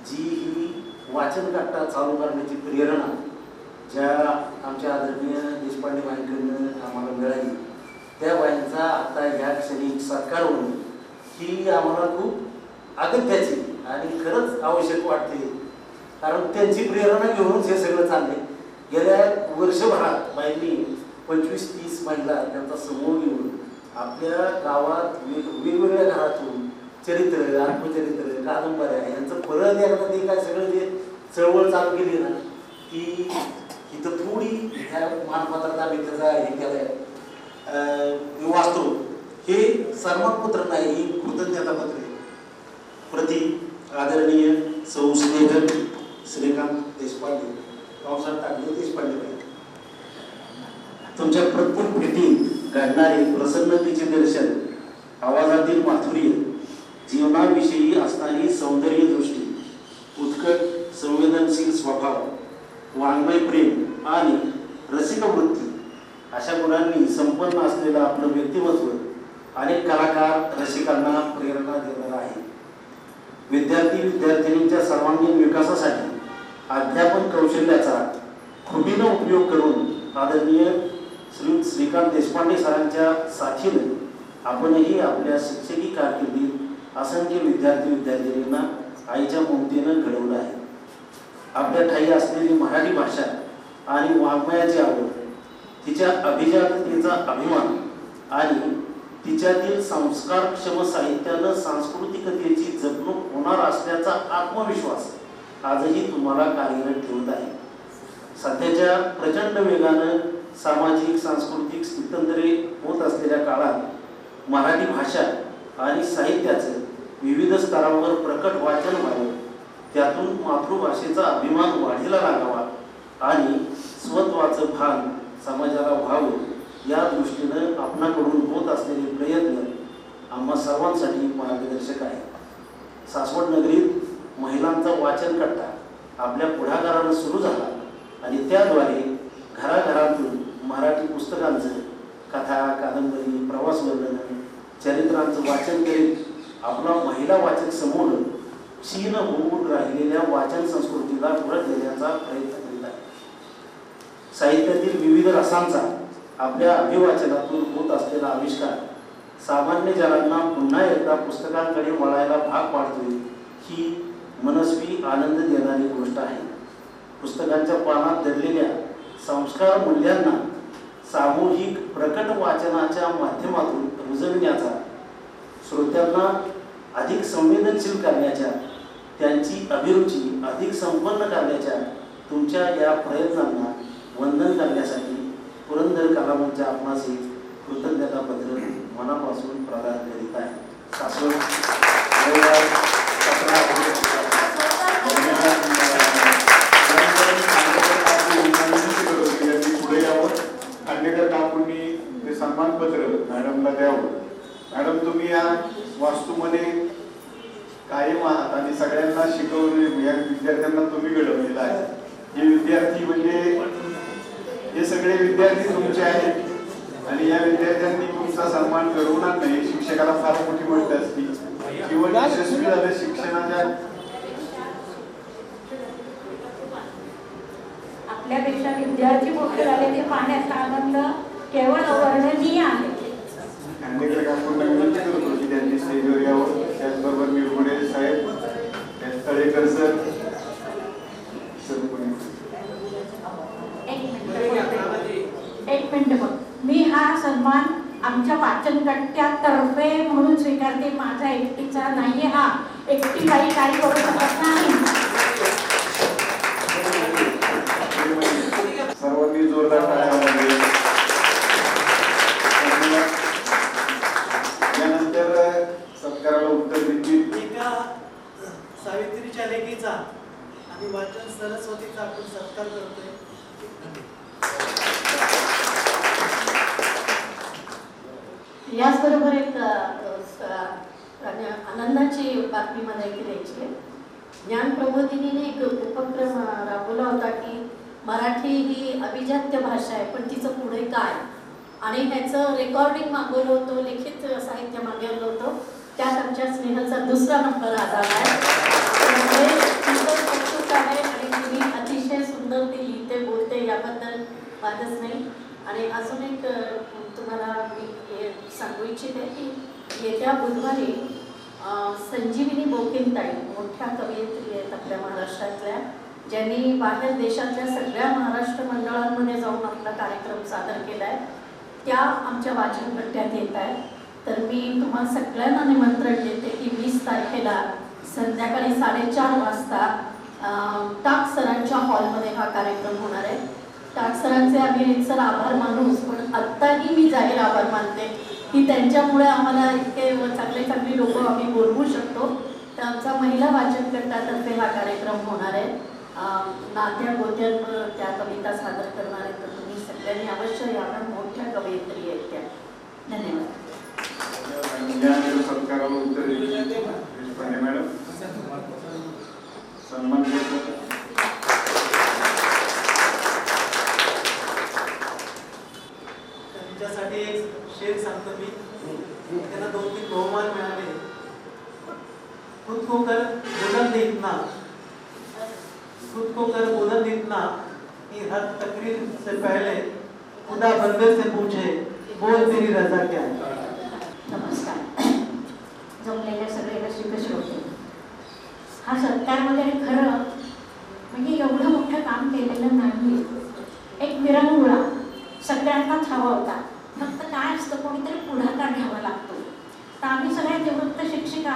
जी ही वाचन कट्टा चालू करण्याची प्रेरणा ज्या आमच्या आदरणीय देशपांडे बाईंकडून आम्हाला मिळाली, त्या बाईंचा आता ह्या क्षणी सत्कार होणे ही आम्हाला खूप अगत्याची आणि खरंच आवश्यक वाटते. कारण त्यांची प्रेरणा घेऊनच हे सगळं चाललंय. गेल्या वर्षभरात बाईंनी 25-30 महिला त्यांचा समूह घेऊन आपल्या गावात वेगवेगळ्या घरातून चरित्र, आत्मचरित्र, कादंबऱ्या यांचं परत एकदा ते काय सगळं जे चळवळ चालू केली ना, ती इथं थोडी ह्या मानपत्रात आम्ही त्याचा हे केलंय वाचतो. हे सन्मानपत्र नाही, ही कृतज्ञता पत्र आहे. प्रति आदरणीय सौ स्नेहल श्रीकांत देशपांडे, पावसात टाकले देशपांडे, तुमच्या प्रत्येक भेटीत घडणारे प्रसन्नतेचे दर्शन, आवाजातील माधुर्य, जीवनाविषयी असणारी सौंदर्य दृष्टी, उत्कट संवेदनशील स्वभाव, वाङ्मय प्रेम आणि रसिक वृत्ती अशा गुणांनी संपन्न असलेलं आपलं व्यक्तिमत्व अनेक कलाकार रसिकांना प्रेरणा देणार आहे. विद्यार्थी-विद्यार्थिनींच्या सर्वांगीण विकासासाठी अध्यापन कौशल्याचा खुबीनं उपयोग करून आदरणीय श्री श्रीकांत देशपांडे सरांच्या साथीनं आपणही आपल्या शिक्षकी कारकिर्दीत असंख्य विद्यार्थी-विद्यार्थिनींना आईच्या ममतेनं घडवलं आहे. आपल्या ठायी असलेली मराठी भाषा आणि वाङ्मयाची आवड, तिच्या अभिजाततेचा अभिमान आणि तिच्यातील संस्कारक्षम साहित्यानं सांस्कृतिकतेची जपणूक होणार असल्याचा आत्मविश्वास आजही तुम्हाला कार्यरत ठेवत आहे. सध्याच्या प्रचंड वेगानं सामाजिक सांस्कृतिक स्थित्यंतरे होत असलेल्या काळात मराठी भाषा आणि साहित्याचं विविध स्तरावर प्रकट वाचन व्हावं, त्यातून मातृभाषेचा अभिमान वाढीला लागावा आणि स्वत्वाचं भान समाजाला व्हावं, या दृष्टीनं आपणाकडून होत असलेले प्रयत्न आम्हा सर्वांसाठी मार्गदर्शक आहे. सासवड नगरीत महिलांचा वाचन कट्टा आपल्या पुढाकारानं सुरू झाला आणि त्याद्वारे घराघरातून मराठी पुस्तकांचं, कथा, कादंबरी, प्रवास वर्णन, चरित्रांचं वाचन करीत आपला महिला वाचक समूह क्षीण होऊन राहिलेल्या वाचन संस्कृतीला परत देण्याचा प्रयत्न करीत आहे. साहित्यातील विविध रसांचा आपल्या अभिवाचनातून होत असलेला आविष्कार सामान्य जनांना पुन्हा एकदा पुस्तकांकडे वळायला भाग पाडतोय, ही मनस्वी आनंद देणारी गोष्ट आहे. पुस्तकांच्या पानात दडलेल्या संस्कार मूल्यांना सामूहिक प्रकट वाचनाच्या माध्यमातून रुजविण्याचा, श्रोत्यांना अधिक संवेदनशील करण्याच्या, त्यांची अभिरुची अधिक संपन्न करण्याच्या तुमच्या या प्रयत्नांना वंदन करण्यासाठी पुरंदर कलामंच आपणास एक कृतज्ञतापत्र मनापासून प्रदान करीत आहे. सासवड पुढे यावं, खांडेकर काकूंनी ते सन्मानपत्र मॅडमला द्यावं. मॅडम, तुम्ही या वास्तूमध्ये कायम आहात आणि सगळ्यांना शिकवले, या विद्यार्थ्यांना तुम्ही घडवलेलं आहे. हे विद्यार्थी म्हणजे हे सगळे विद्यार्थी तुमचे आहेत आणि या विद्यार्थ्यांनी तुमचा सन्मान घडवणार नाही, शिक्षकाला फार मोठी गोष्ट असते. जीवन यशस्वी झालं शिक्षणाच्या, आपल्यापेक्षा विद्यार्थी मोठे झाले ते पाहण्याचा आनंद केवळ अवर्णनीय आहे. खांडेकर काकूंना विनंती करतो की त्यांनी स्टेजवर यावं. त्याचबरोबर निरगुडे साहेब, तळेकर सर, एक मिनिट बघ, मी हा सन्मान आमच्या वाचन कट्ट्यातर्फे म्हणून स्वीकारते. माझा एकटीचा नाहीये हा, एकटी बाई काही करू शकत नाही. सर्वांनी जोरदार टाळ्या वाजवल्या. यानंतर सत्काराला उत्तर देतील एका सावित्रीच्या लेखीचा आणि वाचन सरस्वतीचा आपण सत्कार करतोय. याचबरोबर एक आनंदाची बातमी मला इथे द्यायची आहे. ज्ञान प्रबोधिनीने एक उपक्रम राबवला होता की मराठी ही अभिजात्य भाषा आहे, पण तिचं पुढे काय, आणि ह्याचं रेकॉर्डिंग मागवलं होतं, लिखित साहित्य मागवलं होतं. त्यात आमच्या स्नेहलचा दुसरा नंबर आला आहे. आणि अजून एक तुम्हाला मी हे सांगू इच्छिते की येत्या बुधवारी संजीवनी बोकिनताई मोठ्या कवयित्री आहेत आपल्या महाराष्ट्रातल्या, ज्यांनी बाहेर देशातल्या सगळ्या महाराष्ट्र मंडळांमध्ये जाऊन आपला कार्यक्रम सादर केला आहे, त्या आमच्या वाचनकट्ट्यात येत आहेत. तर मी तुम्हाला सगळ्यांना निमंत्रण देते की 20 तारखेला संध्याकाळी 4:30 वाजता टाक सरांच्या हॉलमध्ये हा कार्यक्रम होणार आहे. टाक सरांचे आम्ही रितसर आभार मानूच, पण आत्ताही मी जाहीर आभार मानते की त्यांच्यामुळे आम्हाला इतके चांगले चांगली लोक आम्ही बोलवू शकतो. तर आमचा महिला वाचन गटातर्फे हा कार्यक्रम होणार आहे. नात्या गोत्यांवर त्या कविता सादर करणार आहेत. तर तुम्ही सगळ्यांनी अवश्य यावर मोठ्या कवयित्री आहेत त्या. धन्यवाद. सत्कारावर उत्तर देशपांडे मॅडम सन्मान त्यांच्यासाठी एक शेर सांगतो मी. त्यांना 2-3 बहुमान मिळाले. खुद को कर बुलंद इतना, खुद को कर बुलंद इतना कि हर तकरीर से पहले खुदा बंदे से पूछे बोल तेरी रजा क्या है. नमस्कार. जमलेल्या सगळे रसिक श्रोते, हा सत्कार वगैरे खरं म्हणजे एवढं मोठं काम केलेलं नाही. एक विरंगुळा सगळ्यांनाच हवा होता. फक्त काय असतं, कोणीतरी पुढाकार घ्यावा लागतो. तर आम्ही सगळ्या निवृत्त शिक्षिका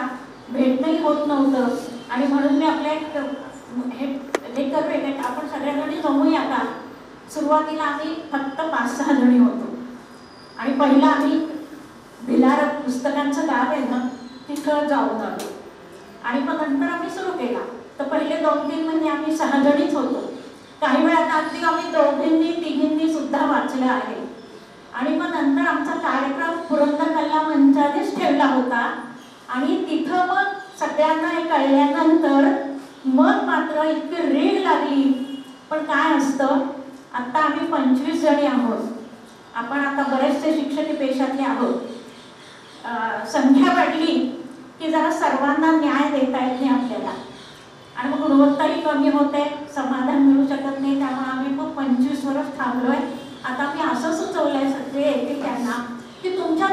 भेटणंही होत नव्हतं आणि म्हणून मी आपल्या हे करूया, आपण सगळ्याजणी जमूया का. सुरुवातीला आम्ही फक्त 5-6 जणी होतो आणि पहिला आम्ही भिलार पुस्तकांचं गाव आहे ना, तिथं जाऊन आलो आणि मग नंतर आम्ही सुरू केला. तर पहिले 2-3 महिने आम्ही 6 जणीच होतो. काही वेळा अगदी आम्ही 2-3 सुद्धा वाचलं आहे. आणि मग नंतर आमचा कार्यक्रम पुरंदर कला मंचानेच ठेवला होता आणि तिथं मग सगळ्यांना हे कळल्यानंतर मग मात्र इतकी रीड लागली. पण काय असतं, आता आम्ही 25 जणी आहोत. आपण आता बरेचसे शिक्षकी पेशातले आहोत. संख्या वाढली की जरा सर्वांना न्याय देता येत नाही आपल्याला आणि मग गुणवत्ताही कमी होते, समाधान मिळू शकत नाही. त्यामुळे आम्ही मग 25 वर्ष थांबलोय. आता मी असं सुचवलंय सगळे येते त्यांना की तुमच्या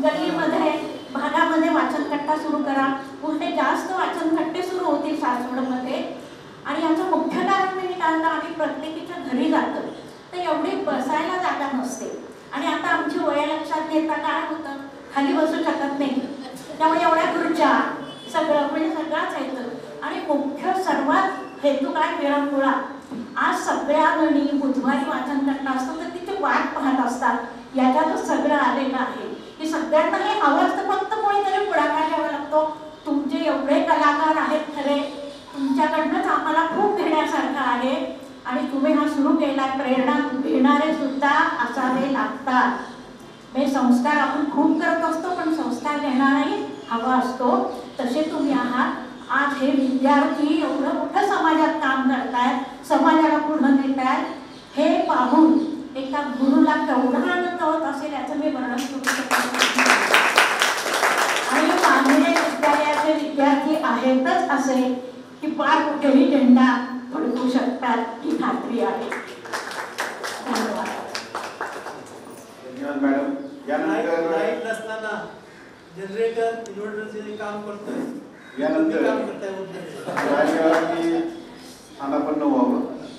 गल्लीमध्ये भागामध्ये वाचनकट्टा सुरू करा. उलटे जास्त वाचनकट्टे सुरू होतील सासवडमध्ये. आणि याचं मुख्य कारण म्हणजे काय, आम्ही प्रत्येकीच्या घरी जातो तर एवढी बसायला जागा नसते आणि आता आमची वय लक्षात घेता काय होतं, खाली बसू शकत नाही. त्यामुळे एवढ्या खुर्च्या सगळं म्हणजे सगळंच येतं. आणि मुख्य सर्वात हेतू काय, विरंगुळा. आज सगळ्या जणी बुधवारी वाचनकट्टा असतो तर तिथे वाट पाहत असतात. याच्यातच सगळं आलेलं आहे की सगळ्यांना हे हवं असतं, फक्त कोणीतरी पुढाकार घ्यावा लागतो. तुमचे एवढे कलाकार आहेत खरे, तुमच्याकडनंच आम्हाला खूप घेण्यासारखं आहे आणि तुम्ही हा सुरू केला. प्रेरणा घेणारे सुद्धा असावे लागतात. हे संस्कार आपण खूप करत असतो पण संस्कार घेणाराही हवा असतो. तसे तुम्ही आहात. आज हे विद्यार्थी एवढं मोठं समाजात काम करतायत, समाजाला पुढे नेतायत. हे पाहून एका गुरुला केवढा आनंद होत असेल याचं मी वर्णन करू शकत नाही. आणि माननीय विद्यालयाचे विद्यार्थी आहेतच असे की पार कुठेही झेंडा फडकू शकतात ही खात्री आहे. धन्यवाद. धन्यवाद मॅडम. यानंतर लाईट नसताना जनरेटर इन्व्हर्टरचे काम करतोय. यानंतर काम करताय स्थानापन्न व्हावं.